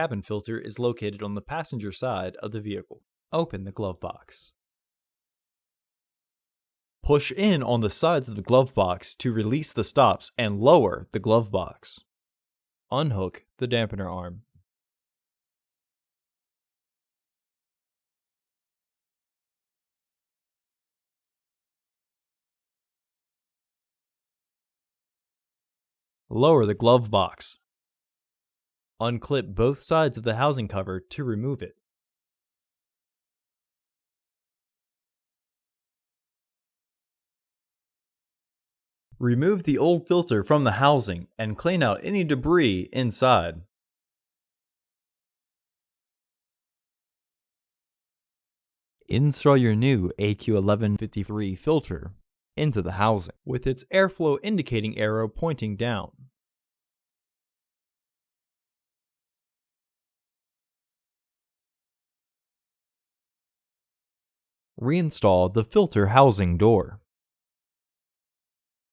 cabin filter is located on the passenger side of the vehicle. Open the glove box. Push in on the sides of the glove box to release the stops and lower the glove box. Unhook the dampener arm. Lower the glove box. Unclip both sides of the housing cover to remove it. Remove the old filter from the housing and clean out any debris inside. Install your new AQ1153 filter into the housing with its airflow indicating arrow pointing down. Reinstall the filter housing door.